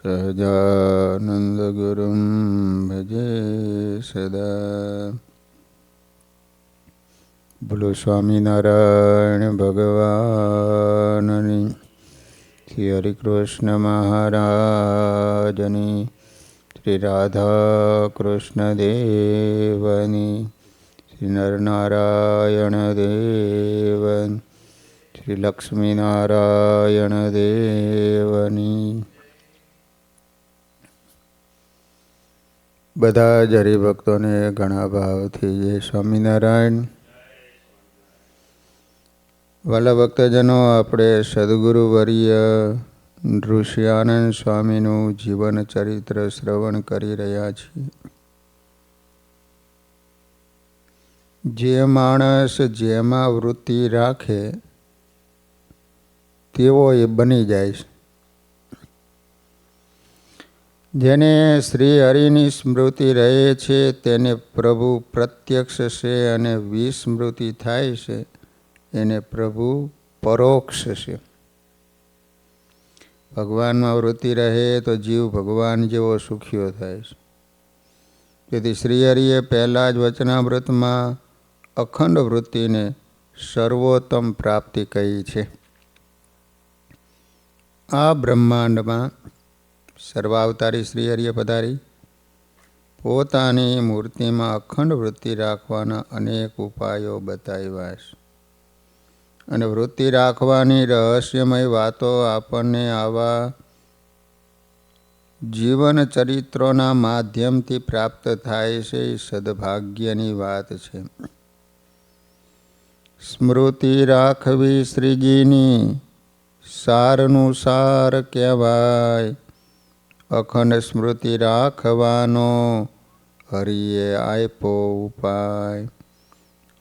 સહજાનંદગુરું ભજે સદા. બોલો સ્વામિનારાયણ ભગવાનની, શ્રી હરિકૃષ્ણ મહારાજની, શ્રી રાધા કૃષ્ણ દેવની, શ્રી નરનારાયણ દેવની, શ્રી લક્ષ્મીનારાયણ દેવની. બધા જ હરિભક્તોને ઘણા ભાવથી જય સ્વામિનારાયણ. વાલા ભક્તજનો, આપણે સદગુરુ વર્ય ઋષિયાનંદ સ્વામીનું જીવન ચરિત્ર શ્રવણ કરી રહ્યા છીએ. જે માણસ જેમાં વૃત્તિ રાખે તેવો એ બની જાય છે. જેને શ્રી હરિની સ્મૃતિ રહે છે તેને પ્રભુ પ્રત્યક્ષ છે, અને વિસ્મૃતિ થાય છે એને પ્રભુ પરોક્ષ છે. ભગવાનમાં વૃત્તિ રહે તો જીવ ભગવાન જેવો સુખ્યો થાય છે. તેથી શ્રી હરિએ પહેલા જ વચનામૃતમાં અખંડ વૃત્તિને સર્વોત્તમ પ્રાપ્તિ કહી છે. આ બ્રહ્માંડમાં સર્વાવતારી શ્રી હરિએ પધારી પોતાની મૂર્તિમાં અખંડ વૃત્તિ રાખવાના અનેક ઉપાયો બતાવ્યા છે. અને વૃત્તિ રાખવાની રહસ્યમય વાતો આપણને આવા જીવન ચરિત્રોના માધ્યમથી પ્રાપ્ત થાય છે. એ સદભાગ્યની વાત છે. સ્મૃતિ રાખવી શ્રીજીની સારનું સાર કહેવાય. અખંડ સ્મૃતિ રાખવાનો હરિએ આપ્યો ઉપાય.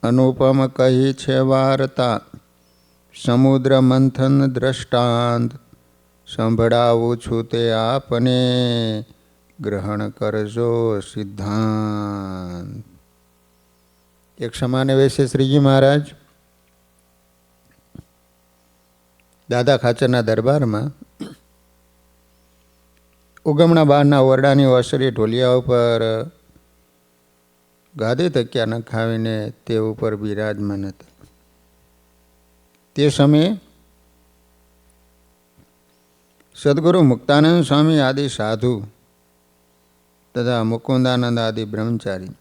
અનુપમ કહી છે વાર્તા, સમુદ્ર મંથન દ્રષ્ટાંત. સંભળાવું છું તે આપને, ગ્રહણ કરજો સિદ્ધાંત. એક સમાને વેશે શ્રીજી મહારાજ દાદા ખાચરના દરબારમાં ઉગમણા બહારના ઓરડાની ઓસરી ઢોલિયા ઉપર ગાદી તકિયા નખાવીને તે ઉપર બિરાજમાન હતા. તે સમયે સદગુરુ મુક્તાનંદ સ્વામી આદિ સાધુ તથા મુકુંદાનંદ આદિ બ્રહ્મચારી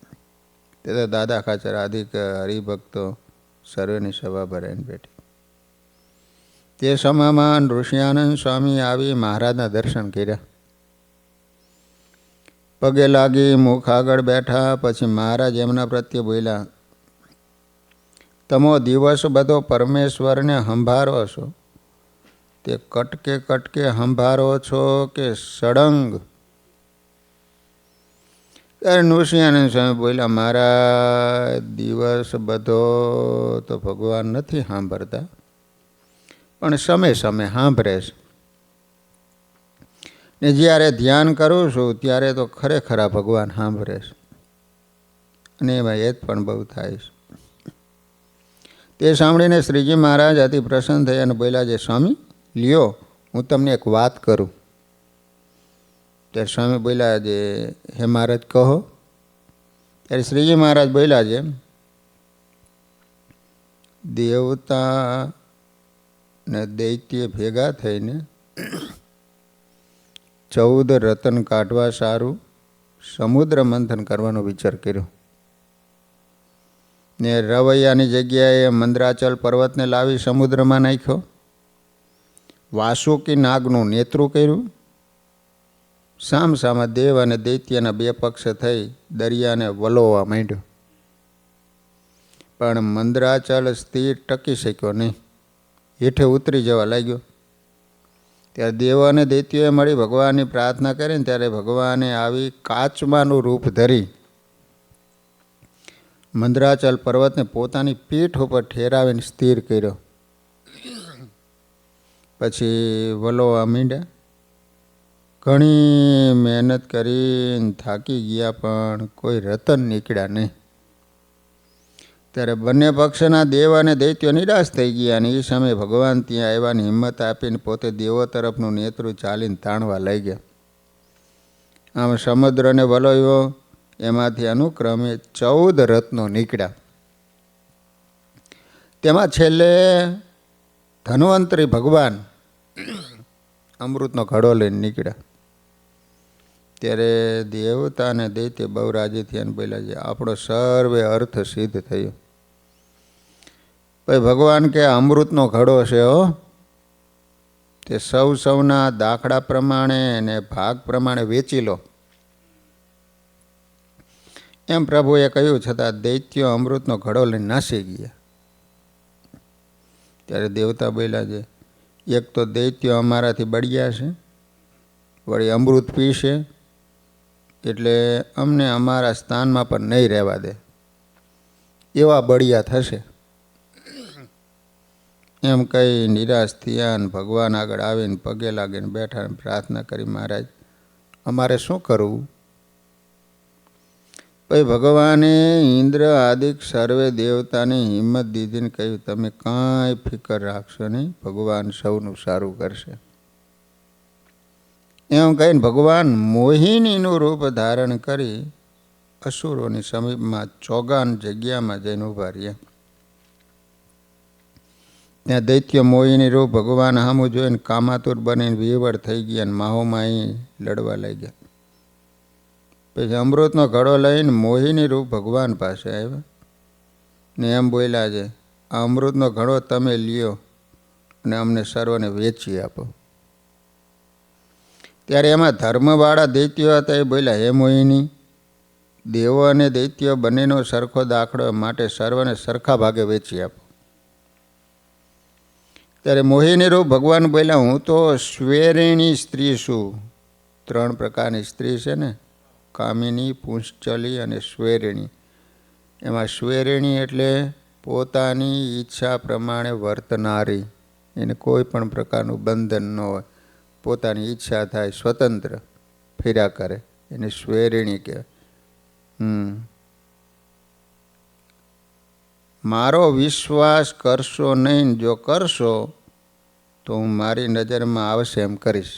તથા દાદા ખાચર આદિ હરિભક્તો સર્વેની સભા ભરાઈને બેઠી. તે સમયમાં ઋષિયાનંદ સ્વામી આવી મહારાજના દર્શન કર્યા. પગે લાગી મુખ આગળ બેઠા. પછી મહારાજ એમના પ્રત્યે બોલ્યા, તમો દિવસ બધો પરમેશ્વરને સંભારો છો તે કટકે કટકે સંભારો છો કે સળંગ? ત્યારે ઋષિયાનંદ સ્વામી બોલ્યા, મારા દિવસ બધો તો ભગવાન નથી સાંભળતા, પણ સમય સમય સાંભળે છે. ને જ્યારે ધ્યાન કરું છું ત્યારે તો ખરેખર ભગવાન સાંભળે છે, અને એમાં હેત પણ બહુ થાય છે. તે સાંભળીને શ્રીજી મહારાજ અતિ પ્રસન્ન થયા અને બોલ્યા, છે સ્વામી લ્યો, હું તમને એક વાત કરું. ત્યારે સ્વામી બોલ્યા, જે હે મહારાજ કહો. ત્યારે શ્રીજી મહારાજ બોલ્યા, છે દેવતા ને દૈત્ય ભેગા થઈને 14 રતન કાઢવા સારું સમુદ્ર મંથન કરવાનો વિચાર કર્યો. ને રવૈયાની જગ્યાએ મંદરાચલ પર્વતને લાવી સમુદ્રમાં નાખ્યો. વાસુકી નાગનું નેતૃ કર્યું. સામસામા દેવ અને દૈત્યના બે પક્ષ થઈ દરિયાને વલોવા માંડ્યો. પણ મંદરાચલ સ્થિર ટકી શક્યો નહીં, હેઠે ઉતરી જવા લાગ્યો. ત્યારે દેવ અને દૈત્યોએ મળી ભગવાનની પ્રાર્થના કરીને ત્યારે ભગવાને આવી કાચબાનું રૂપ ધરી મંદરાચલ પર્વતને પોતાની પીઠ ઉપર ઠેરાવીને સ્થિર કર્યો. પછી વલોવા માંડ્યા. ઘણી મહેનત કરીને થાકી ગયા, પણ કોઈ રતન નીકળ્યા નહીં. ત્યારે બંને પક્ષના દેવ અને દૈત્યો નિરાશ થઈ ગયા. અને એ સમયે ભગવાન ત્યાં આવ્યાની હિંમત આપીને પોતે દેવો તરફનું નેતૃ ચાલીને તાણવા લઈ ગયા. આમ સમુદ્રને વલોયો, એમાંથી અનુક્રમે 14 રત્નો નીકળ્યા. તેમાં છેલ્લે ધન્વંતરી ભગવાન અમૃતનો ઘડો લઈને નીકળ્યા. ત્યારે દેવતા અને દૈત્ય બહુ રાજી થયા અને બોલ્યા છે, આપણો સર્વે અર્થ સિદ્ધ થયો. ભાઈ ભગવાન કે અમૃતનો ઘડો છે હો, તે સૌના દાખલા પ્રમાણે અને ભાગ પ્રમાણે વેચી લો. એમ પ્રભુએ કહ્યું, છતાં દૈત્યો અમૃતનો ઘડો લઈને નાસી ગયા. ત્યારે દેવતા બોલ્યા છે, એક તો દૈત્યો અમારાથી બળ્યા છે, વળી અમૃત પીશે એટલે અમને અમારા સ્થાનમાં પણ નહીં રહેવા દે, એવા બળિયા થશે. એમ કહી નિરાશ થયા અને ભગવાન આગળ આવીને પગે લાગીને બેઠા અને પ્રાર્થના કરી, મહારાજ અમારે શું કરવું? પછી ભગવાને ઇન્દ્ર આદિક સર્વે દેવતાની હિંમત દીધીને કહ્યું, તમે કાંઈ ફિકર રાખશો નહીં, ભગવાન સૌનું સારું કરશે. એમ કહીને ભગવાન મોહિનીનું રૂપ ધારણ કરી અસુરોની સમીપમાં ચોગાન જગ્યામાં જઈને ઊભા રહ્યા. ત્યાં દૈત્ય મોહિની રૂપ ભગવાન સામું જોઈને કામાતુર બનીને વિહવળ થઈ ગયા અને માહોમાહી લડવા લાગ્યા. પછી અમૃતનો ઘડો લઈને મોહિની રૂપ ભગવાન પાસે આવ્યા ને એમ બોલ્યા છે, આ અમૃતનો ઘડો તમે લ્યો અને અમને સર્વને વેચી આપો. ત્યારે એમાં ધર્મવાળા દૈત્યો હતા એ બોલ્યા, હે મોહિની, દેવો અને દૈત્યો બંનેનો સરખો દાખલો માટે સર્વને સરખા ભાગે વેચી આપો. ત્યારે મોહિની રૂપ ભગવાન બોલ્યા, હું તો સ્વેરિણી સ્ત્રી છું. 3 પ્રકારની સ્ત્રી છે ને, કામિની, પુંશ્ચલી અને સ્વેરિણી. એમાં સ્વેરિણી એટલે પોતાની ઈચ્છા પ્રમાણે વર્તનારી, એને કોઈ પણ પ્રકારનું બંધન ન હોય, પોતાની ઈચ્છા થાય સ્વતંત્ર ફર્યા કરે, એને સ્વેરિણી કહેવાય. મારો વિશ્વાસ કરશો નહીં, જો કરશો તો હું મારી નજરમાં આવશે એમ કરીશ,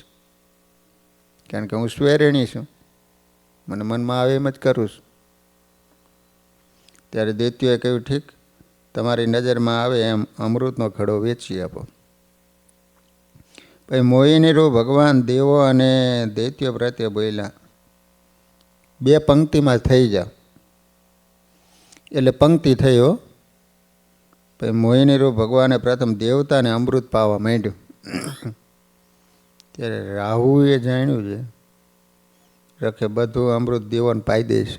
કારણ કે હું સ્વેરિણી છું, મને મનમાં આવે એમ જ કરું છું. ત્યારે દૈત્યોએ કહ્યું, ઠીક, તમારી નજરમાં આવે એમ અમૃતનો ઘડો વેચી આપો. પછી મોહિની રૂપ ભગવાન દેવો અને દૈત્યો પ્રત્યે બોલ્યા, 2 પંક્તિમાં થઈ જાઓ. એટલે પંક્તિ થઈ હો. પછી મોહિની રૂપ ભગવાને પ્રથમ દેવતાને અમૃત પાવા માંડ્યું. ત્યારે રાહુએ જાણ્યું છે, રખે બધું અમૃત દેવોને પાઈ દઈશ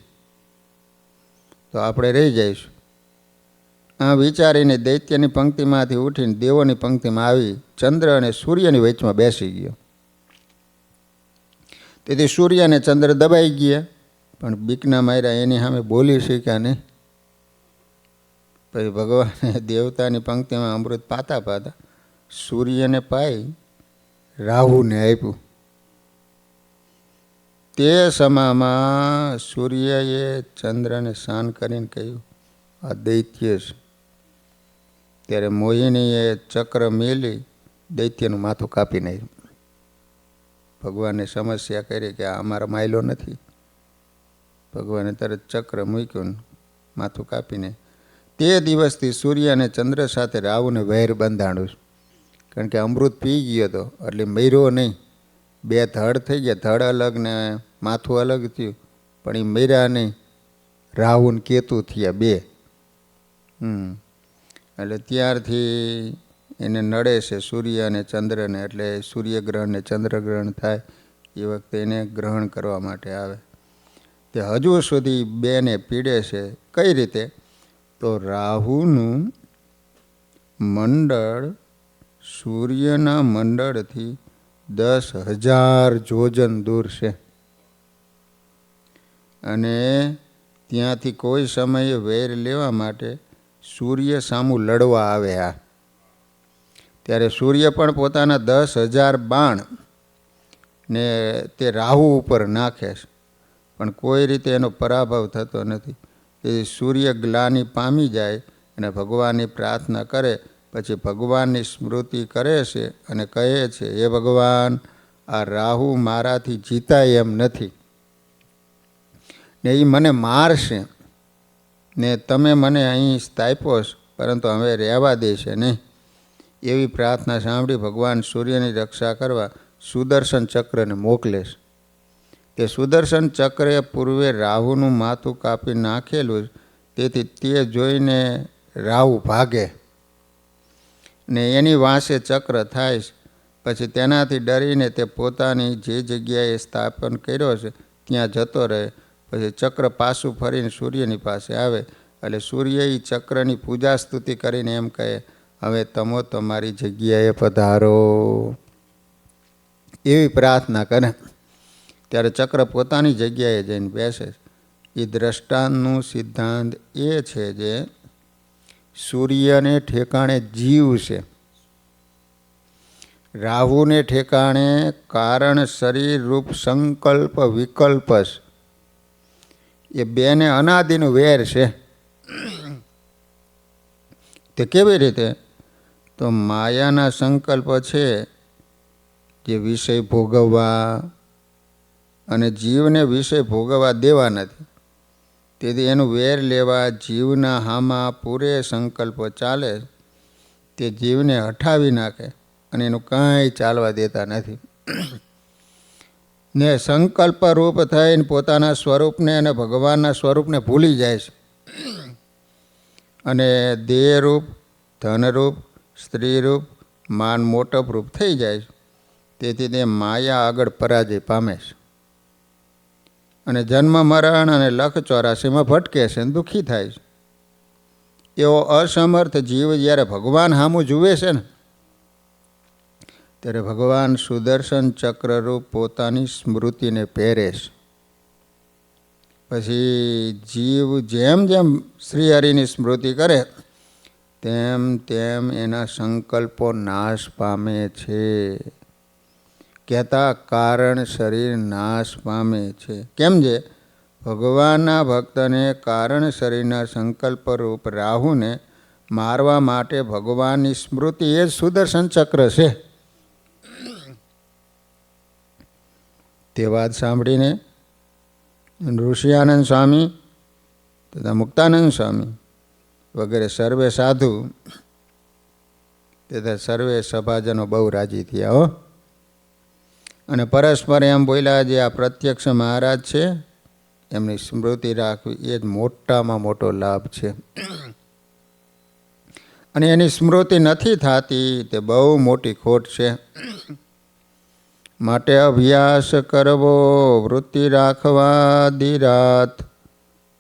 તો આપણે રહી જઈશું. આ વિચારીને દૈત્યની પંક્તિમાંથી ઉઠીને દેવોની પંક્તિમાં આવી ચંદ્ર અને સૂર્યની વચમાં બેસી ગયો. તેથી સૂર્ય અને ચંદ્ર દબાઈ ગયા, પણ બીકના માર્યા એની સામે બોલી શક્યા નહીં. પછી ભગવાને દેવતાની પંક્તિમાં અમૃત પાતા પાતા સૂર્યને પાઈ રાહુને આપ્યું. તે સમયમાં સૂર્યએ ચંદ્રને શાન કરીને કહ્યું, આ દૈત્ય છે. ત્યારે મોહિનીએ ચક્ર મેલી દૈત્યનું માથું કાપી નાખ્યું. ભગવાને સમસ્યા કરી કે આ અમારા માયલો નથી. ભગવાને તરત ચક્ર મૂક્યું, માથું કાપીને. તે દિવસથી સૂર્ય અને ચંદ્ર સાથે રાહુને વહેર બંધાણું, કારણ કે અમૃત પી ગયો હતો એટલે મર્યો નહીં. 2 ધડ થઈ ગયા, ધડ અલગ ને માથું અલગ થયું, પણ એ મર્યા નહીં. રાહુ ને કેતુ થયા 2. એટલે ત્યારથી એને નડે છે સૂર્ય અને ચંદ્રને, એટલે સૂર્યગ્રહણ ને ચંદ્રગ્રહણ થાય એ વખતે એને ગ્રહણ કરવા માટે આવે. તે હજુ સુધી 2ને પીડે છે. કઈ રીતે? તો રાહુનું મંડળ સૂર્યના મંડળથી 10,000 જોજન દૂર છે, અને ત્યાંથી કોઈ સમયે વેર લેવા માટે સૂર્ય સામું લડવા આવે. ત્યારે સૂર્ય પણ પોતાના 10,000 બાણ ને તે રાહુ ઉપર નાખે છે, પણ કોઈ રીતે એનો પરાભવ થતો નથી. તેથી સૂર્ય ગ્લાનિ પામી જાય અને ભગવાનની પ્રાર્થના કરે. પછી ભગવાનની સ્મૃતિ કરે છે અને કહે છે, હે ભગવાન, આ રાહુ મારાથી જીતાય એમ નથી, ને એ મને મારશે ને તમે મને અહીં સ્થાપ્યો છો, પરંતુ હવે રહેવા દેશે નહીં. એવી પ્રાર્થના સાંભળી ભગવાન સૂર્યની રક્ષા કરવા સુદર્શન ચક્રને મોકલે છે. તે સુદર્શન ચક્રે પૂર્વે રાહુનું માથું કાપી નાખેલું, તેથી તે જોઈને રાહુ ભાગે ને એની વાંસે ચક્ર થાય છે. પછી તેનાથી ડરીને તે પોતાની જે જગ્યાએ સ્થાપન કર્યો છે ત્યાં જતો રહે. પછી ચક્ર પાછું ફરીને સૂર્યની પાસે આવે એટલે સૂર્ય એ ચક્રની પૂજા સ્તુતિ કરીને એમ કહે, હવે તમો તમારી જગ્યાએ પધારો. એવી પ્રાર્થના કરે ત્યારે ચક્ર પોતાની જગ્યાએ જઈને બેસે. એ દ્રષ્ટાંતનું સિદ્ધાંત એ છે જે સૂર્યને ઠેકાણે જીવ છે, રાહુને ઠેકાણે કારણ શરીર રૂપ સંકલ્પ વિકલ્પ છે. એ બેને અનાદિનું વેર છે. તે કેવી રીતે? તો માયાના સંકલ્પ છે જે વિષય ભોગવવા, અને જીવને વિષય ભોગવવા દેવા નથી. તેથી એનું વેર લેવા જીવના હામાં પૂરે સંકલ્પો ચાલે. તે જીવને હઠાવી નાખે અને એનું કાંઈ ચાલવા દેતા નથી. ને સંકલ્પ રૂપ થઈને પોતાના સ્વરૂપને અને ભગવાનના સ્વરૂપને ભૂલી જાય છે. અને દેહરૂપ, ધનરૂપ, સ્ત્રીરૂપ, માન મોટપ રૂપ થઈ જાય છે. તેથી તે માયા આગળ પરાજય પામે છે અને જન્મ મરણ અને લખ 84માં ભટકે છે અને દુઃખી થાય છે. એવો અસમર્થ જીવ જ્યારે ભગવાન સામું જુએ છે ને ત્યારે ભગવાન સુદર્શન ચક્રરૂપ પોતાની સ્મૃતિને પહેરે છે. પછી જીવ જેમ જેમ શ્રીહરિની સ્મૃતિ કરે તેમ તેમ એના સંકલ્પો નાશ પામે છે. કહેતા કારણ શરીર નાશ પામે છે. કેમ છે? ભગવાનના ભક્તને કારણ શરીરના સંકલ્પ રૂપ રાહુને મારવા માટે ભગવાનની સ્મૃતિ એ જ સુદર્શન ચક્ર છે. તે વાત સાંભળીને ઋષિયાનંદ સ્વામી તથા મુક્તાનંદ સ્વામી વગેરે સર્વે સાધુ તથા સર્વે સભાજનો બહુ રાજી થયા હો. અને પરસ્પર એમ બોલ્યા, જે આ પ્રત્યક્ષ મહારાજ છે એમની સ્મૃતિ રાખવી એ જ મોટામાં મોટો લાભ છે. અને એની સ્મૃતિ નથી થતી તે બહુ મોટી ખોટ છે. માટે અભ્યાસ કરવો, વૃત્તિ રાખવા દિરાત,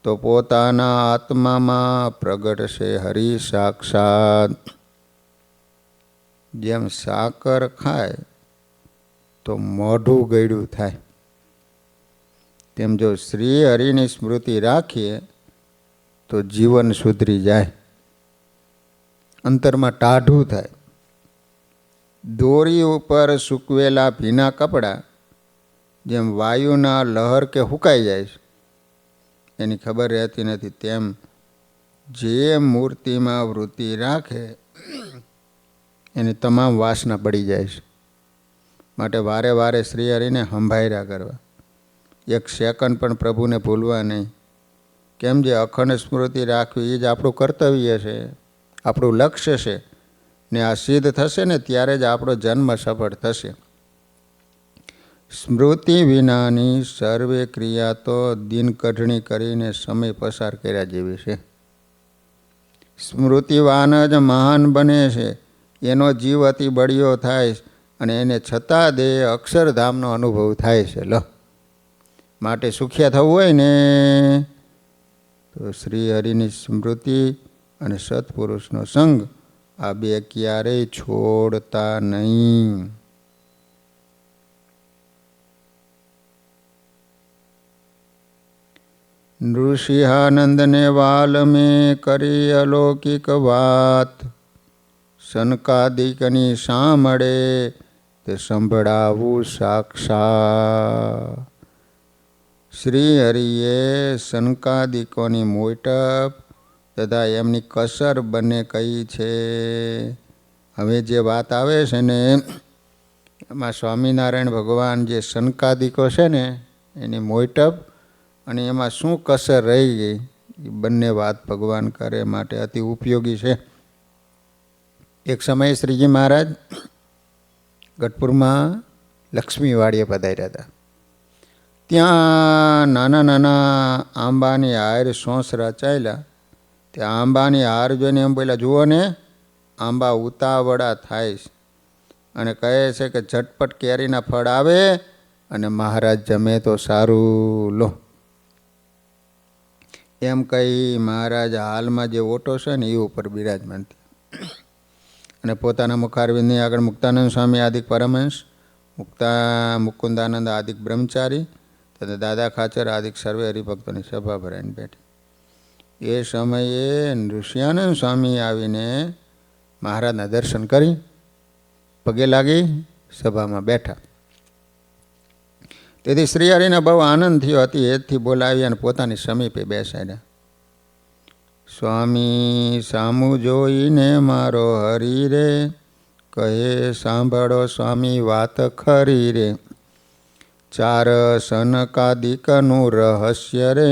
તો પોતાના આત્મામાં પ્રગટશે હરિ સાક્ષાત. જેમ સાકર ખાય તો મોઢું ગળ્યું થાય, તેમ જો શ્રી હરિની સ્મૃતિ રાખીએ તો જીવન સુધરી જાય, અંતરમાં ટાઢું થાય. દોરી ઉપર સૂકવેલા ભીના કપડાં જેમ વાયુના લહર કે હુકાઈ જાય છે એની ખબર રહેતી નથી, તેમ જે મૂર્તિમાં વૃત્તિ રાખે એની તમામ વાસના બળી જાય છે. માટે વારે વારે શ્રીહરિને સંભાળ્યા કરવા, એક સેકન્ડ પણ પ્રભુને ભૂલવા નહીં. કેમ? જે અખંડ સ્મૃતિ રાખવી એ જ આપણું કર્તવ્ય છે, આપણું લક્ષ્ય છે. ને આ સિદ્ધ થશે ને ત્યારે જ આપણો જન્મ સફળ થશે. સ્મૃતિ વિનાની સર્વે ક્રિયા તો દિન કઢણી કરીને સમય પસાર કર્યા જેવી છે. સ્મૃતિવાન જ મહાન બને છે. એનો જીવ અતિ બળિયો થાય અને એને છતાં દેહ અક્ષરધામનો અનુભવ થાય છે. લો, માટે સુખિયા થવું હોય ને તો શ્રી હરિની સ્મૃતિ અને સત્પુરુષનો સંગ આ બે ક્યારેય છોડતા નહીં. નૃસિંહાનંદને વાલ મેં કરી અલૌકિક વાત, સનકાદિકની સાંભળે તે સંભળાવું સાક્ષાત. શ્રી હરિએ સનકાદિકોની મોટપ તથા એમની કસર બંને કહી છે. હવે જે વાત આવે છે ને એમાં સ્વામિનારાયણ ભગવાન જે સનકાદિકો છે ને એની મોટપ અને એમાં શું કસર રહી ગઈ એ બંને વાત ભગવાન કરે માટે અતિ ઉપયોગી છે. એક સમયે શ્રીજી મહારાજ ગઢપુરમાં લક્ષ્મીવાડીએ પધાર્યા હતા. ત્યાં નાના નાના આંબાની હાર સોંસ રચાયેલા. ત્યાં આંબાની હાર જોઈને એમ બોલ્યા, જુઓ ને આંબા ઉતાવળા થાય છે અને કહે છે કે ઝટપટ કેરીના ફળ આવે અને મહારાજ જમે તો સારું લો. એમ કહી મહારાજ હાલમાં જે ઓટો છે ને એ ઉપર બિરાજમાન થયા અને પોતાના મુખારવિંદની આગળ મુક્તાનંદ સ્વામી આદિક પરમહંસ, મુકુંદાનંદ આદિક બ્રહ્મચારી તથા દાદા ખાચર આદિક સર્વે હરિભક્તોની સભા ભરાઈને બેઠી. એ સમયે નૃસિંહાનંદ સ્વામી આવીને મહારાજના દર્શન કરી પગે લાગી સભામાં બેઠા. તેથી શ્રીહરિને બહુ આનંદ થયો. અતિ હેતથી બોલાવી અને પોતાની સમીપે બેસાડ્યા. સ્વામી સામું જોઈને મારો હરી રે, કહે સાંભળો સ્વામી વાત ખરી રે. ચાર સનકાદિકનું રહસ્ય રે,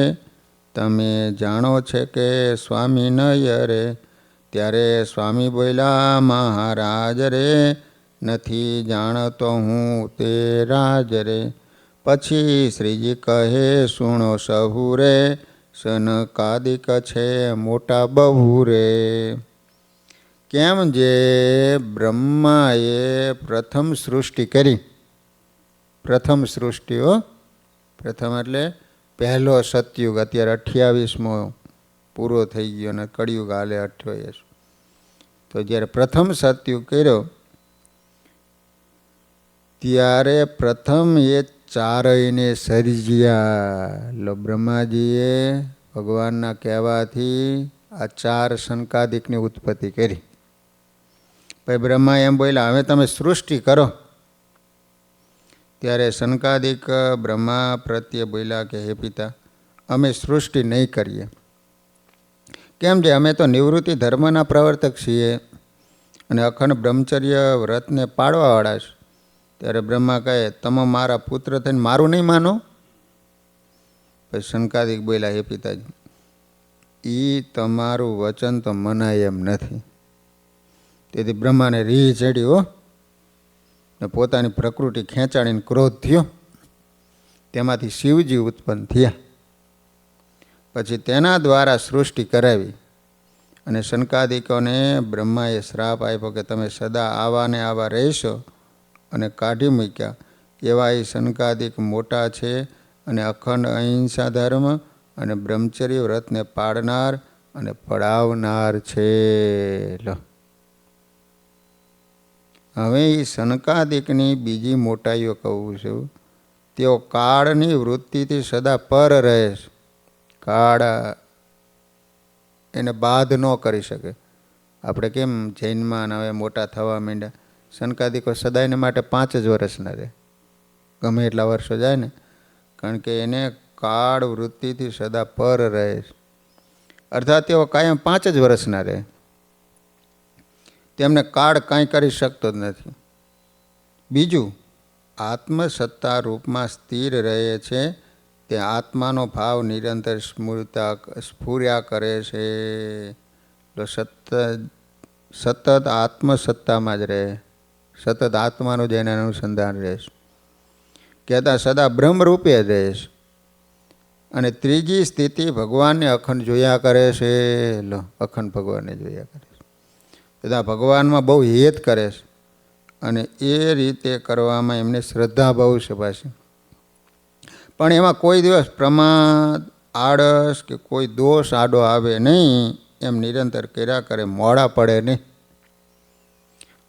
તમે જાણો છે કે સ્વામી નય રે. ત્યારે સ્વામી બોલ્યા, મહારાજ રે, નથી જાણતો હું તે રાજ રે. પછી શ્રીજી કહે, સુણો સહુ રે, સનકાદિક છે મોટા બહુ રે. કેમ જે બ્રહ્માએ પ્રથમ સૃષ્ટિ કરી, પ્રથમ સૃષ્ટિઓ, પ્રથમ એટલે પહેલો સતયુગ, અત્યારે 28મો પૂરો થઈ ગયો અને કળિયુગ હાલે 28. તો જ્યારે પ્રથમ સતયુગ કર્યો ત્યારે પ્રથમ એ ચારયને સર્જ્યા. લો બ્રહ્માજીએ ભગવાનના કહેવાથી આ ચાર સંકાદિકની ઉત્પત્તિ કરી. પછી બ્રહ્મા એમ બોલ્યા, હવે તમે સૃષ્ટિ કરો. ત્યારે સનકાદિક બ્રહ્મા પ્રત્યે બોલ્યા કે હે પિતા, અમે સૃષ્ટિ નહીં કરીએ. કેમ છે, અમે તો નિવૃત્તિ ધર્મના પ્રવર્તક છીએ અને અખંડ બ્રહ્મચર્ય વ્રતને પાળવાવાળા છે. ત્યારે બ્રહ્મા કહે, તમે મારા પુત્ર થઈને મારું નહીં માનો? પછી સનકાદિક બોલ્યા, હે પિતાજી, એ તમારું વચન તો મનાય એમ નથી. તેથી બ્રહ્માને રીહ ચડી હો ને પોતાની પ્રકૃતિ ખેંચાડીને ક્રોધ થયો. તેમાંથી શિવજી ઉત્પન્ન થયા. પછી તેના દ્વારા સૃષ્ટિ કરાવી અને સનકાદિકોને બ્રહ્માએ શ્રાપ આપ્યો કે તમે સદા આવા ને આવા રહેશો અને કાઢી મૂક્યા. એવા એ સનકાદિક મોટા છે અને અખંડ અહિંસા ધર્મ અને બ્રહ્મચર્ય વ્રતને પાડનાર અને પડાવનાર છે. લો, હવે એ સનકાદિકની બીજી મોટાઈઓ કહું છું. તેઓ કાળની વૃત્તિથી સદા પર રહે છે. કાળ એને બાધ ન કરી શકે. આપણે કેમ જૈનમાં હવે મોટા થવા માંડ્યા, સનકાદિકો સદાયને માટે 5 જ વર્ષના રહે, ગમે એટલા વર્ષો જાય ને, કારણ કે એને કાળ વૃત્તિથી સદા પર રહે છે. અર્થાત તેઓ કાયમ 5 જ વર્ષના રહે. તેમને કાળ કાંઈ કરી શકતો જ નથી. બીજું, આત્મસત્તા રૂપમાં સ્થિર રહે છે. તે આત્માનો ભાવ નિરંતર સ્ફુર્યા કરે છે. તો સતત આત્મસત્તામાં જ રહે, સતત આત્માનું જ એને અનુસંધાન રહે છે. કહેતા સદા બ્રહ્મરૂપે જ રહે છે. અને ત્રીજી સ્થિતિ ભગવાનને અખંડ જોયા કરે છે. લો, અખંડ ભગવાનને જોયા કરે છે. બધા ભગવાનમાં બહુ હેત કરે છે અને એ રીતે કરવામાં એમને શ્રદ્ધા બહુ છે પાછી. પણ એમાં કોઈ દિવસ પ્રમાદ, આળસ કે કોઈ દોષ આડો આવે નહીં. એમ નિરંતર કર્યા કરે, મોડા પડે નહીં.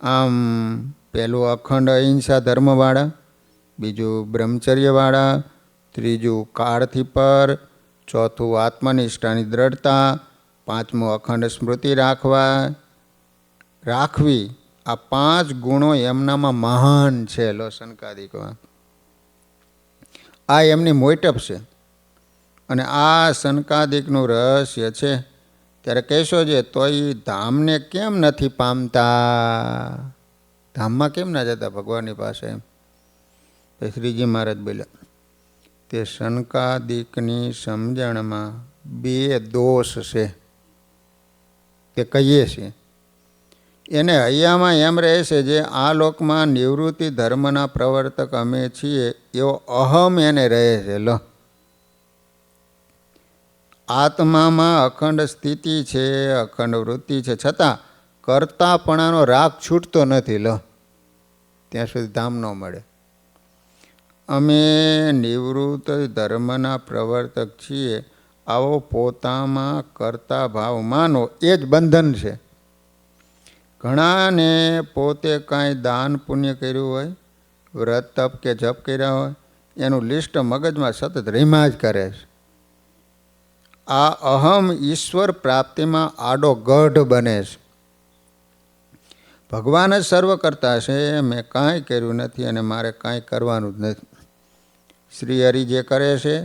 આમ પહેલું અખંડ અહિંસા ધર્મવાળા, બીજું બ્રહ્મચર્યવાળા, ત્રીજું કાળથી પર, ચોથું આત્મનિષ્ઠાની દ્રઢતા, પાંચમું અખંડ સ્મૃતિ રાખવી. આ 5 ગુણો એમનામાં મહાન છે. લો સનકાદિકોમાં આ એમની મોટપ છે. અને આ સનકાદિકનું રહસ્ય છે. ત્યારે કહેશો છે તો એ ધામને કેમ નથી પામતા, ધામમાં કેમ ના જતા ભગવાનની પાસે? એમ શ્રીજી મહારાજ બોલ્યા, તે શંકાદિકની સમજણમાં બે દોષ છે તે કહીએ છીએ. એને હૈયામાં એમ રહે છે જે આ લોકમાં નિવૃત્તિ ધર્મના પ્રવર્તક અમે છીએ એવો અહમ એને રહે છે. આત્મામાં અખંડ સ્થિતિ છે, અખંડ વૃત્તિ છે, છતાં કરતાપણાનો રાગ છૂટતો નથી. ત્યાં સુધી ધામ ન મળે. અમે નિવૃત્ત ધર્મના પ્રવર્તક છીએ આવો પોતામાં કરતા ભાવ માનો એ જ બંધન છે. ઘણાને પોતે કાંઈ દાન પુણ્ય કર્યું હોય, વ્રત તપ કે જપ કર્યા હોય, એનું લિસ્ટ મગજમાં સતત રીમાં જ કરે છે. આ અહમ ઈશ્વર પ્રાપ્તિમાં આડો ગઢ બને છે. ભગવાન જ સર્વ કરતા છે, મેં કાંઈ કર્યું નથી અને મારે કાંઈ કરવાનું જ નથી. શ્રી હરિ જે કરે છે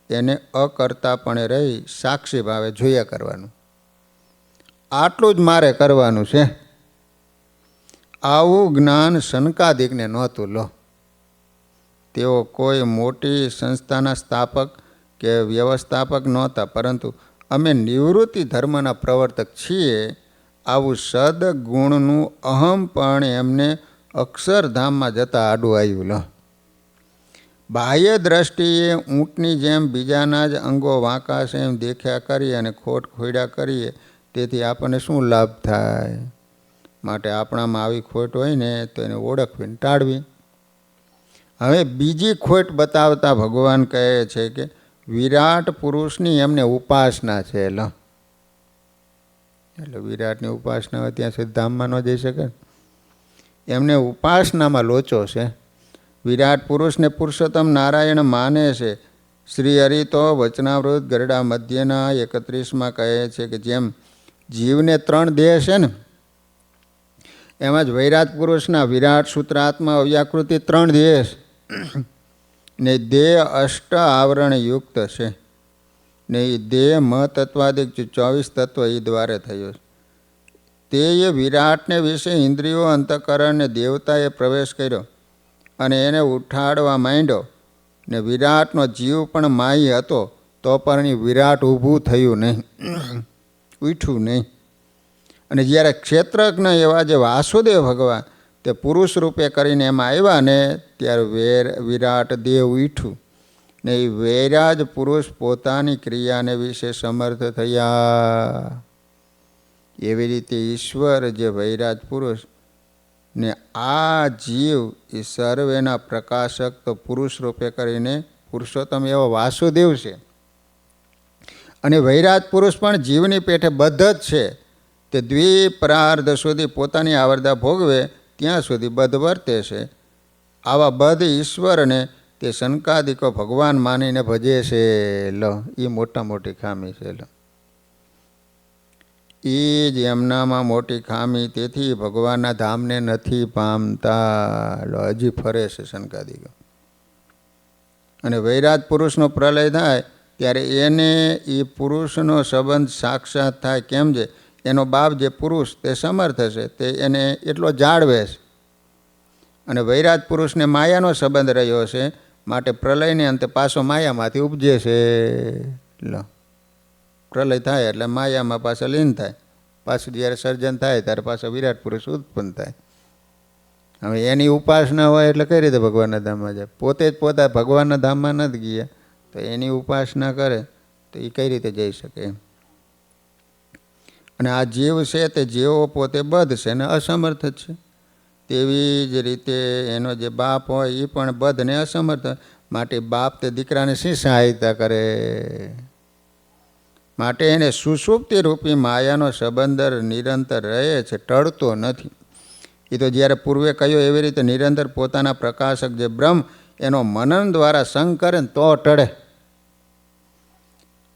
એને અકર્તાપણે રહી સાક્ષી ભાવે જોયા કરવાનું. આટલું જ મારે કરવાનું છે. આવું જ્ઞાન શંકાદિકને નહોતું. તેઓ કોઈ મોટી સંસ્થાના સ્થાપક કે વ્યવસ્થાપક નહોતા, પરંતુ અમે નિવૃત્તિ ધર્મના પ્રવર્તક છીએ આવું સદગુણનું અહમ પણ એમને અક્ષરધામમાં જતાં આડું આવ્યું. બાહ્ય દ્રષ્ટિએ ઊંટની જેમ બીજાના જ અંગો વાંકા છે એમ દેખ્યા કરીએ અને ખોટ ખોડ્યા કરીએ, તેથી આપણને શું લાભ થાય? માટે આપણામાં આવી ખોટ હોય ને તો એને ઓળખવી ને ટાળવી. હવે બીજી ખોટ બતાવતા ભગવાન કહે છે કે વિરાટ પુરુષની એમને ઉપાસના છે. એટલે વિરાટની ઉપાસના હોય ત્યાં સુધી ધામમાં ન જઈ શકે. એમને ઉપાસનામાં લોચો છે. વિરાટ પુરુષને પુરુષોત્તમ નારાયણ માને છે. શ્રી હરિ તો વચનાવૃત ગરડા મધ્યના 31માં કહે છે કે જેમ જીવને 3 દેહ છે ને, એમાં જ વૈરાટ પુરુષના વિરાટ સૂત્રાત્મા અવ્યાકૃતિ 3 દેહ ને દેહ 8 આવરણ યુક્ત છે ને એ દેહ મહતત્વાદિક 24 તત્વ એ દ્વારે થયો છે. તે એ વિરાટને વિશે ઇન્દ્રિયો અંતઃકરણને દેવતાએ પ્રવેશ કર્યો અને એને ઉઠાડવા માંડ્યો ને વિરાટનો જીવ પણ માઈ હતો તો પણ વિરાટ ઊભું થયું નહીં, ઉઠ્યું નહીં. અને જ્યારે ક્ષેત્રજ્ઞ એવા જે વાસુદેવ ભગવાન તે પુરુષ રૂપે કરીને એમાં આવ્યા ને ત્યારે વિરાટ દેહ ઉઠ્યું ને એ વૈરાજ પુરુષ પોતાની ક્રિયાને વિશે સમર્થ થયા. એવી રીતે ઈશ્વર જે વૈરાજ પુરુષ ને આ જીવ એ સર્વેના પ્રકાશક તો પુરુષ રૂપે કરીને પુરુષોત્તમ એવો વાસુદેવ છે. અને વૈરાજ પુરુષ પણ જીવની પેઠે બદ્ધ જ છે. તે દ્વિપરાર્ધ સુધી પોતાની આવરદા ભોગવે ત્યાં સુધી બદ્ધ વર્તે છે. આવા બદ્ધ ઈશ્વરને તે શંકાદિકો ભગવાન માનીને ભજે છે. એ મોટા મોટી ખામી છે. એ જ એમનામાં મોટી ખામી. તેથી ભગવાનના ધામને નથી પામતા. હજી ફરે છે શંકાદિકો. અને વૈરાજ પુરુષનો પ્રલય થાય ત્યારે એને એ પુરુષનો સંબંધ સાક્ષાત થાય. કેમ છે એનો બાપ જે પુરુષ તે સમર્થ છે તે એને એટલો જાળવે છે અને વૈરાજ પુરુષને માયાનો સંબંધ રહ્યો છે માટે પ્રલયને અંતે પાછો માયામાંથી ઉપજે છે. પ્રલય થાય એટલે માયામાં પાછા લીન થાય. પાછું જ્યારે સર્જન થાય ત્યારે પાછો વિરાટ પુરુષ ઉત્પન્ન થાય. હવે એની ઉપાસના હોય એટલે કઈ રીતે ભગવાનના ધામમાં જાય? પોતે જ પોતા ભગવાનના ધામમાં નથી ગયા તો એની ઉપાસના કરે તો એ કઈ રીતે જઈ શકે એમ. અને આ જીવ છે તે જેવો પોતે બદ્ધ છે ને અસમર્થ જ છે. તેવી જ રીતે એનો જે બાપ હોય એ પણ બદ્ધ ને અસમર્થ. માટે બાપ તે દીકરાને શી સહાયતા કરે? માટે એને સુષુપ્તિ રૂપી માયાનો સંબંધ નિરંતર રહે છે, ટળતો નથી. એ તો જ્યારે પૂર્વે કહ્યું એવી રીતે નિરંતર પોતાના પ્રકાશક જે બ્રહ્મ એનો મનન દ્વારા સંગ કરે ને તો ટળે.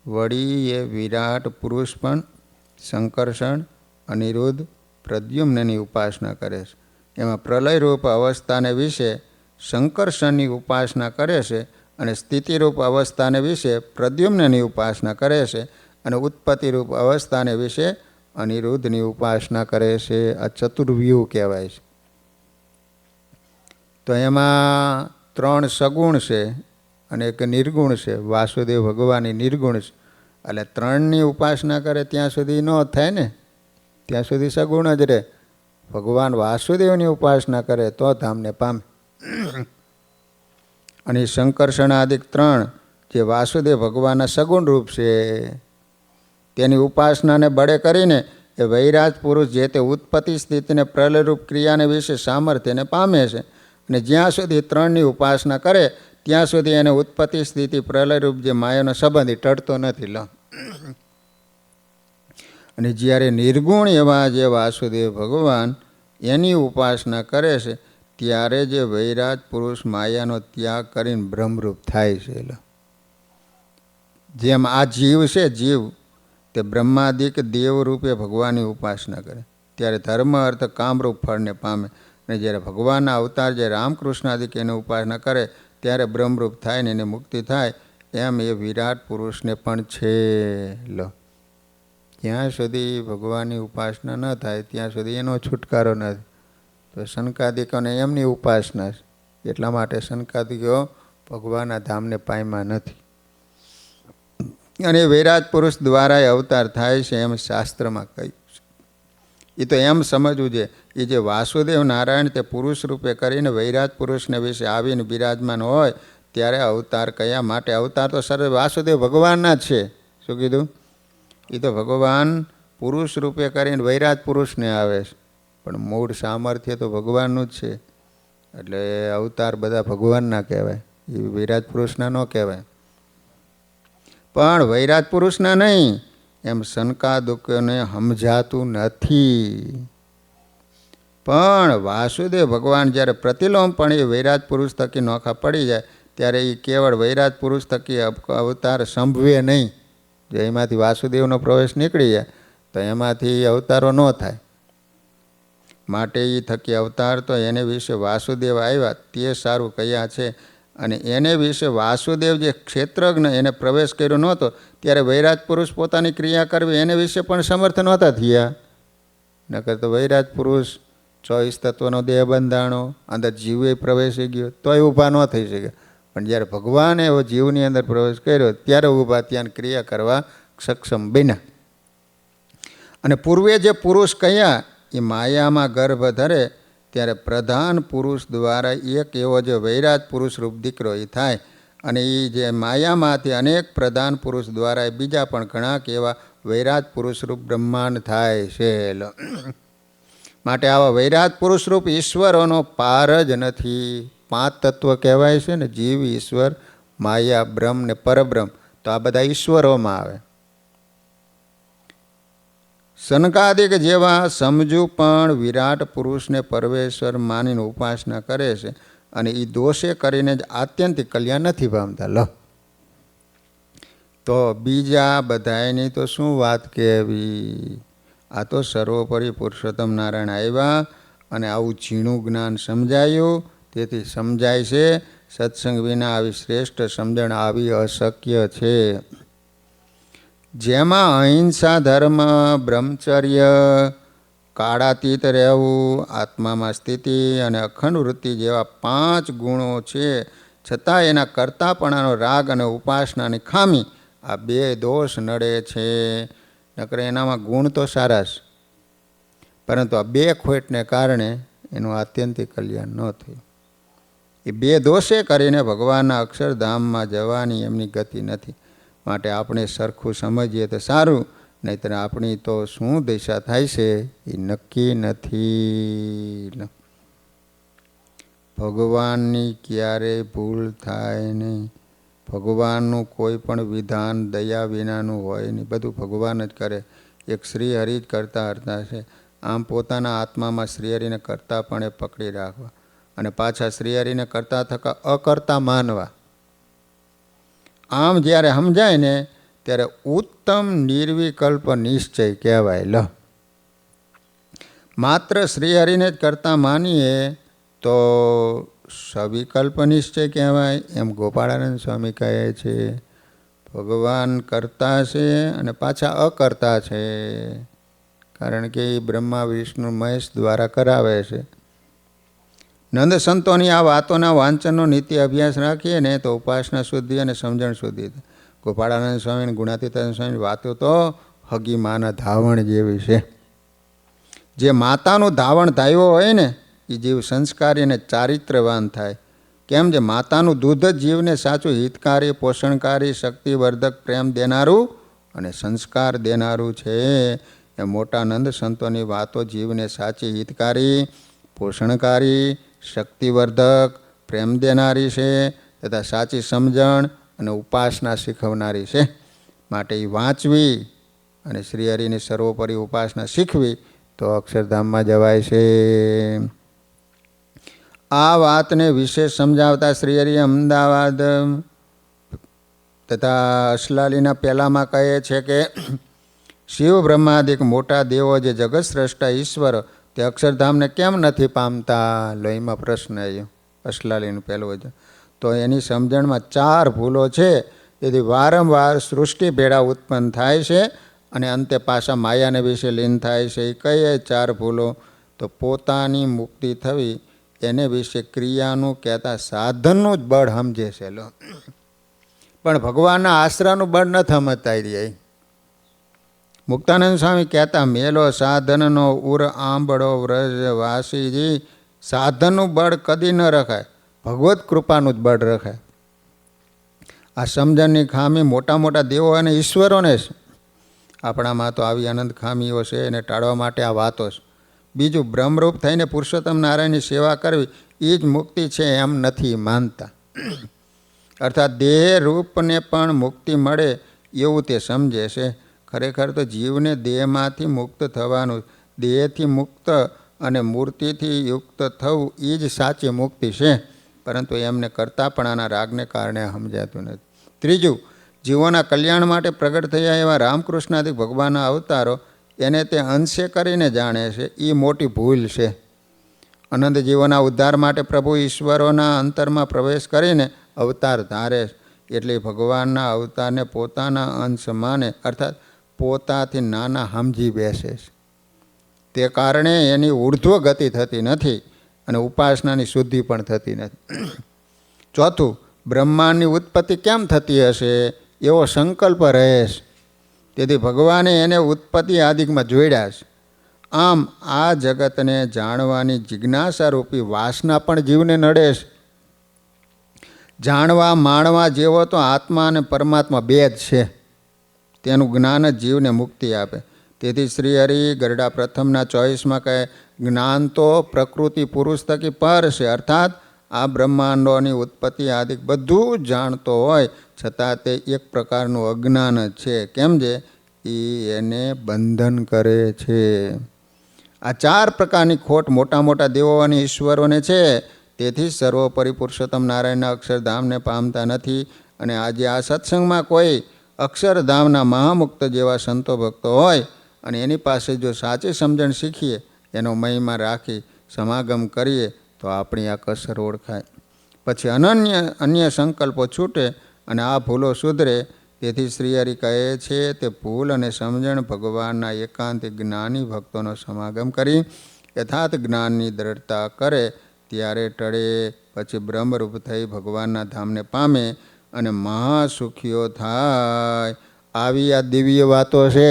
વળી એ વિરાટ પુરુષ પણ સંકર્ષણ, અનિરુદ્ધ, પ્રદ્યુમ્નની ઉપાસના કરે છે. એમાં પ્રલયરૂપ અવસ્થાને વિશે સંકર્ષણની ઉપાસના કરે છે અને સ્થિતિરૂપ અવસ્થાને વિશે પ્રદ્યુમ્નની ઉપાસના કરે છે અને ઉત્પત્તિરૂપ અવસ્થાને વિશે અનિરુદ્ધની ઉપાસના કરે છે. આ ચતુર્વ્યૂહ કહેવાય છે. તો એમાં 3 સગુણ છે અને એક નિર્ગુણ છે. વાસુદેવ ભગવાન એ નિર્ગુણ છે. એટલે ત્રણની ઉપાસના કરે ત્યાં સુધી ન થાય ને, ત્યાં સુધી સગુણ જ રહે. ભગવાન વાસુદેવની ઉપાસના કરે તો ધામને પામે. અને શંકર્ષણાદિક ત્રણ જે વાસુદેવ ભગવાનના સગુણ રૂપ છે તેની ઉપાસનાને બળે કરીને એ વૈરાજ પુરુષ જે તે ઉત્પત્તિ સ્થિતિને પ્રલયરૂપ ક્રિયાને વિશે સામર્થ્યને પામે છે. અને જ્યાં સુધી ત્રણની ઉપાસના કરે ત્યાં સુધી એને ઉત્પત્તિ સ્થિતિ પ્રલયરૂપ જે માયાનો સંબંધ ટળતો નથી. અને જ્યારે નિર્ગુણ એવા જે વાસુદેવ ભગવાન એની ઉપાસના કરે છે ત્યારે જે વૈરાજ પુરુષ માયાનો ત્યાગ કરીને બ્રહ્મરૂપ થાય છે. જેમ આ જીવ છે, જીવ તે બ્રહ્માદિક દેવરૂપે ભગવાનની ઉપાસના કરે ત્યારે ધર્મ અર્થ કામરૂપ ફળને પામે. અને જ્યારે ભગવાનના અવતાર જે રામકૃષ્ણાદિક એની ઉપાસના કરે ત્યારે બ્રહ્મરૂપ થાય ને એને મુક્તિ થાય. એમ એ વિરાટ પુરુષને પણ છે. જ્યાં સુધી ભગવાનની ઉપાસના ન થાય ત્યાં સુધી એનો છુટકારો નથી. તો સનકાદિકોને એમની ઉપાસના છે, એટલા માટે સનકાદિકો ભગવાનના ધામને પામ્યા નથી. અને વૈરાજ પુરુષ દ્વારા અવતાર થાય છે એમ શાસ્ત્રમાં કહ્યું છે. એ તો એમ સમજવું છે એ જે વાસુદેવ નારાયણ તે પુરુષ રૂપે કરીને વૈરાજ પુરુષને વિશે આવીને બિરાજમાન હોય ત્યારે અવતાર કયા માટે? અવતાર તો સર્વ વાસુદેવ ભગવાનના જ છે. શું કીધું? એ તો ભગવાન પુરુષ રૂપે કરીને વૈરાજ પુરુષને આવે છે, પણ મૂળ સામર્થ્ય તો ભગવાનનું જ છે. એટલે અવતાર બધા ભગવાનના કહેવાય, એ વૈરાજ પુરુષના ન કહેવાય. પણ વૈરાજ પુરુષના નહીં એમ શંકાદુકોને સમજાતું નથી. પણ વાસુદેવ ભગવાન જ્યારે પ્રતિલોમ પણ એ વૈરાજ પુરુષ થકી નોખા પડી જાય ત્યારે એ કેવળ વૈરાજ પુરુષ થકી અવતાર સંભવે નહીં. જો એમાંથી વાસુદેવનો પ્રવેશ નીકળી જાય તો એમાંથી અવતારો ન થાય. માટે એ થકી અવતાર તો એને વિશે વાસુદેવ આવ્યા તે સારું કયા છે. અને એને વિશે વાસુદેવ જે ક્ષેત્રજ્ઞ એને પ્રવેશ કર્યો નહોતો ત્યારે વૈરાજ પુરુષ પોતાની ક્રિયા કરવી એને વિશે પણ સમર્થ નહોતા થયા. નકર તો વૈરાજ પુરુષ 24 તત્વનો દેહ બંધાણો, અંદર જીવે પ્રવેશી ગયો તોય ઊભા ન થઈ શકે. પણ જ્યારે ભગવાને એવો જીવની અંદર પ્રવેશ કર્યો ત્યારે ઊભા ત્યાં ક્રિયા કરવા સક્ષમ બન્યા. અને પૂર્વે જે પુરુષ કયા એ માયામાં ગર્ભ ધરે ત્યારે પ્રધાન પુરુષ દ્વારા એક એવો જે વૈરાજ પુરુષ રૂપ દીકરો એ થાય. અને એ જે માયામાંથી અનેક પ્રધાન પુરુષ દ્વારા એ બીજા પણ ઘણા એવા વૈરાજ પુરુષ રૂપ બ્રહ્માંડ થાય છે. માટે આવા વૈરાજ પુરુષ રૂપ ઈશ્વરોનો પાર જ નથી. 5 તત્વ કહેવાય છે ને, જીવ, ઈશ્વર, માયા, બ્રહ્મ ને પરબ્રહ્મ. તો આ બધા ઈશ્વરોમાં આવે. સનકાદિક જેવા સમજુ પણ વિરાટ પુરુષને પરમેશ્વર માનીને ઉપાસના કરે છે અને એ દોષે કરીને જ આત્યંતિક કલ્યાણ નથી પામતા. તો બીજા બધાની તો શું વાત કહેવી? આ તો સર્વોપરી પુરુષોત્તમ નારાયણ આવ્યા અને આવું ઝીણું જ્ઞાન સમજાયું. તેથી સમજાય છે સત્સંગ વિના આવી શ્રેષ્ઠ સમજણ આવી અશક્ય છે. જેમાં અહિંસા, ધર્મ, બ્રહ્મચર્ય, કાળાતીત રહેવું, આત્મામાં સ્થિતિ અને અખંડ વૃત્તિ જેવા 5 ગુણો છે, છતાં એના કરતાપણાનો રાગ અને ઉપાસનાની ખામી આ 2 દોષ નડે છે. નકર એનામાં ગુણ તો સારા છે, પરંતુ આ 2 ખોટને કારણે એનું આત્યંતિક કલ્યાણ ન થયું. એ 2 દોષે કરીને ભગવાનના અક્ષરધામમાં જવાની એમની ગતિ નથી. માટે આપણે સરખું સમજીએ તો સારું, નહીંતર આપણી તો શું દિશા થાય છે એ નક્કી નથી. ભગવાનની ક્યારેય ભૂલ થાય નહીં. ભગવાનનું કોઈ પણ વિધાન દયા વિનાનું હોય નહીં, બધું ભગવાન જ કરે. એક શ્રી હરિ જ કરતા હરતા છે. આમ પોતાના આત્મામાં શ્રીહરિને કરતા પણ એ પકડી રાખવા અને પાછા શ્રીહરિને કરતા થકા અકર્તા માનવા. આમ જ્યારે સમજાય ને ત્યારે ઉત્તમ નિર્વિકલ્પ નિશ્ચય કહેવાય. માત્ર શ્રીહરિને જ કરતા માનીએ તો સવિકલ્પ નિશ્ચય કહેવાય. એમ ગોપાળાનંદ સ્વામી કહે છે ભગવાન કરતા છે અને પાછા અકર્તા છે, કારણ કે એ બ્રહ્મા વિષ્ણુ મહેશ દ્વારા કરાવે છે. નંદ સંતોની આ વાતોના વાંચનનો નિત્ય અભ્યાસ રાખીએ ને તો ઉપાસના શુદ્ધિ અને સમજણ શુદ્ધિ. ગોપાળાનંદ સ્વામી, ગુણાતીતાનંદ સ્વામીની વાતો તો હગી માના ધાવણ જેવી છે. જે માતાનું ધાવણ ધાવ્યો હોય ને એ જીવ સંસ્કારી અને ચારિત્રવાન થાય. કેમ? જે માતાનું દૂધ જ જીવને સાચું હિતકારી, પોષણકારી, શક્તિવર્ધક, પ્રેમ દેનારું અને સંસ્કાર દેનારું છે. એ મોટા નંદ સંતોની વાતો જીવને સાચી હિતકારી, પોષણકારી, શક્તિવર્ધક, પ્રેમ દેનારી છે તથા સાચી સમજણ અને ઉપાસના શીખવનારી છે. માટે એ વાંચવી અને શ્રીહરિની સર્વોપરી ઉપાસના શીખવી તો અક્ષરધામમાં જવાય છે. આ વાતને વિશેષ સમજાવતા શ્રીહરિ અમદાવાદ તથા અસલાલીના પહેલામાં કહે છે કે શિવ બ્રહ્માદિક મોટા દેવો જે જગત સ્રષ્ટા ઈશ્વર તે અક્ષરધામને કેમ નથી પામતા? લોહીમાં પ્રશ્ન આવ્યો અસલાલીનું પહેલું વચન. તો એની સમજણમાં 4 ભૂલો છે. તેથી વારંવાર સૃષ્ટિ ભેળા ઉત્પન્ન થાય છે અને અંતે પાછા માયાને વિશે લીન થાય છે. એ કઈ 4 ભૂલો? તો પોતાની મુક્તિ થવી એને વિશે ક્રિયાનું કહેતા સાધનનું જ બળ સમજે છે. પણ ભગવાનના આશરાનું બળ ન સમજતા રહી. મુક્તાનંદ સ્વામી કહેતા મેલો સાધનનો ઉર આંબળો વ્રજ વાસીજી. સાધનનું બળ કદી ન રખાય, ભગવત કૃપાનું જ બળ રખાય. આ સમજણની ખામી મોટા મોટા દેવો અને ઈશ્વરોને છે. આપણામાં તો આવી અનંત ખામીઓ છે એને ટાળવા માટે આ વાતો છે. બીજું, બ્રહ્મરૂપ થઈને પુરુષોત્તમ નારાયણની સેવા કરવી એ જ મુક્તિ છે એમ નથી માનતા. અર્થાત દેહ રૂપને પણ મુક્તિ મળે એવું તે સમજે છે. ખરેખર તો જીવને દેહમાંથી મુક્ત થવાનું, દેહથી મુક્ત અને મૂર્તિથી યુક્ત થવું એ જ સાચી મુક્તિ છે. પરંતુ એમને કરતાપણાના રાગને કારણે સમજાતું નથી. ત્રીજું, જીવોના કલ્યાણ માટે પ્રગટ થયા એવા રામકૃષ્ણાદિક ભગવાનના અવતારો એને તે અંશે કરીને જાણે છે. એ મોટી ભૂલ છે. અનંત જીવોના ઉદ્ધાર માટે પ્રભુ ઈશ્વરોના અંતરમાં પ્રવેશ કરીને અવતાર ધારે છે. એટલે ભગવાનના અવતારને પોતાના અંશ માને, અર્થાત પોતાથી નાના સમજી બેસે છે. તે કારણે એની ઉર્ધ્વ ગતિ થતી નથી અને ઉપાસનાની શુદ્ધિ પણ થતી નથી. ચોથું, બ્રહ્માંડની ઉત્પત્તિ કેમ થતી હશે એવો સંકલ્પ રહે છે. તેથી ભગવાને એને ઉત્પત્તિ આદિકમાં જોડ્યા છે. આમ આ જગતને જાણવાની જિજ્ઞાસારૂપી વાસના પણ જીવને નડે છે. જાણવા માણવા જેવો તો આત્મા અને પરમાત્મા બે જ છે. તેનું જ્ઞાન જ જીવને મુક્તિ આપે. તેથી શ્રીહરિ ગરડા પ્રથમના 24માં કહે, જ્ઞાન તો પ્રકૃતિ પુરુષ થકી પર છે. અર્થાત આ બ્રહ્માંડોની ઉત્પત્તિ આદિક બધું જ જાણતો હોય છતાં તે એક પ્રકારનું અજ્ઞાન જ છે. કેમ છે? એ એને બંધન કરે છે. આ 4 પ્રકારની ખોટ મોટા મોટા દેવો અને ઈશ્વરોને છે. તેથી સર્વોપરી પુરુષોત્તમ નારાયણના અક્ષરધામને પામતા નથી. અને આજે આ સત્સંગમાં કોઈ અક્ષરધામના મહામુક્ત જેવા સંતો ભક્તો હોય અને એની પાસે જો સાચી સમજણ શીખીએ, એનો મહિમા રાખી સમાગમ કરીએ તો આપણી આ કસર ઓળખાય. પછી અન્ય સંકલ્પો છૂટે અને આ ભૂલો સુધરે. તેથી શ્રીહરિ કહે છે તે ભૂલ અને સમજણ ભગવાનના એકાંતિક જ્ઞાની ભક્તોનો સમાગમ કરી યથાર્થ જ્ઞાનની દ્રઢતા કરે ત્યારે ટળે. પછી બ્રહ્મરૂપ થઈ ભગવાનના ધામને પામે અને મહાસુખીઓ થાય. આવી આ દિવ્ય વાતો છે.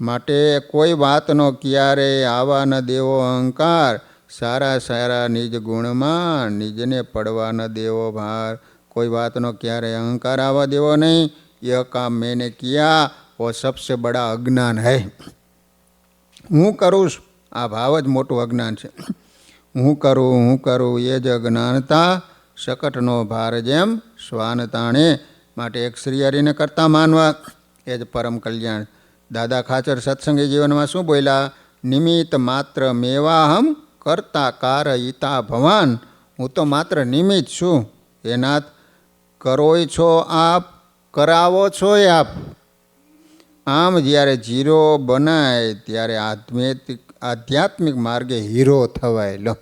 માટે કોઈ વાતનો ક્યારે આવા ન દેવો અહંકાર, સારા સારા નિજ ગુણમાં નિજને પડવા ન દેવો ભાર. કોઈ વાતનો ક્યારે અહંકાર આવવા દેવો નહીં. यह काम मैंने किया वो सबसे बड़ा अज्ञान है. હું કરું છું આ ભાવ જ મોટું અજ્ઞાન છે. હું કરું એ જ અજ્ઞાનતા, શકટનો ભાર જેમ શ્વાન તાણે. માટે એક શ્રીહરિને કરતા માનવા એ જ પરમ કલ્યાણ. દાદા ખાચર સત્સંગી જીવનમાં શું બોલ્યા? નિમિત્ત માત્ર મેવાહમ કરતા કારયિતા ભવાન. હું તો માત્ર નિમિત્ત છું. એનાથ કરોય છો આપ, કરાવો છો આપ. આમ જ્યારે જીરો બનાય ત્યારે આધ્યાત્મિક માર્ગે હીરો થવાય. લો,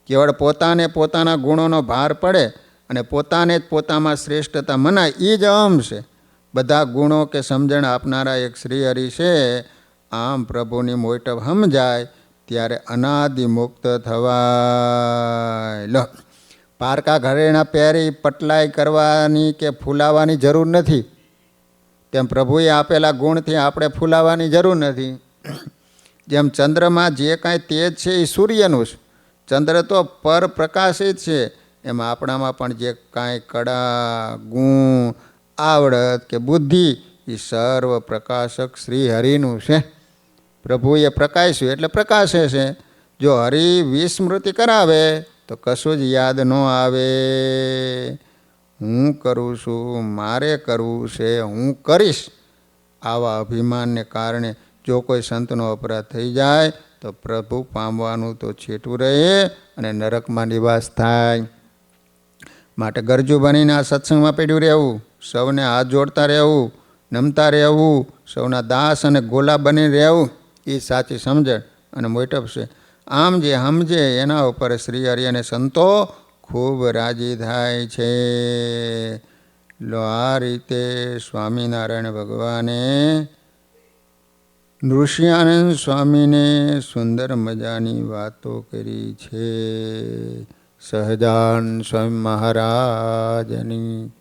કેવળ પોતાને પોતાના ગુણોનો ભાર પડે અને પોતાને જ પોતામાં શ્રેષ્ઠતા મનાય એ જ અહમ છે. બધા ગુણો કે સમજણ આપનારા એક શ્રીહરિ છે. આમ પ્રભુની મોટપ સમજાય ત્યારે અનાદિ મુક્ત થવાય. લો, પારકા ઘરેણા પહેરી પટલાઈ કરવાની કે ફૂલાવાની જરૂર નથી. તેમ પ્રભુએ આપેલા ગુણથી આપણે ફૂલાવાની જરૂર નથી. જેમ ચંદ્રમાં જે કાંઈ તેજ છે એ સૂર્યનું છે. ચંદ્ર તો પરપ્રકાશિત છે. એમાં આપણામાં પણ જે કાંઈ કળા, ગુણ, આવડત કે બુદ્ધિ એ સર્વ પ્રકાશક શ્રી હરિનું છે. પ્રભુએ પ્રકાશ્યું એટલે પ્રકાશે છે. જો હરિ વિસ્મૃતિ કરાવે તો કશું જ યાદ ન આવે. હું કરું છું, મારે કરવું છે, હું કરીશ, આવા અભિમાનને કારણે જો કોઈ સંતનો અપરાધ થઈ જાય તો પ્રભુ પામવાનું તો છેટું રહે અને નરકમાં નિવાસ થાય. માટે ગરજુ બનીને આ સત્સંગમાં પડ્યું રહેવું, સૌને હાથ જોડતા રહેવું, નમતા રહેવું, સૌના દાસ અને ગોલા બની રહેવું, એ સાચી સમજણ અને મોટપ છે. આમ જે સમજે એના ઉપર શ્રી હરિ અને સંતો ખૂબ રાજી થાય છે. લો, આ રીતે સ્વામિનારાયણ ભગવાને નૃસિંહાનંદ સ્વામીને સુંદર મજાની વાતો કરી છે. સહજાન સ્વામી મહારાજની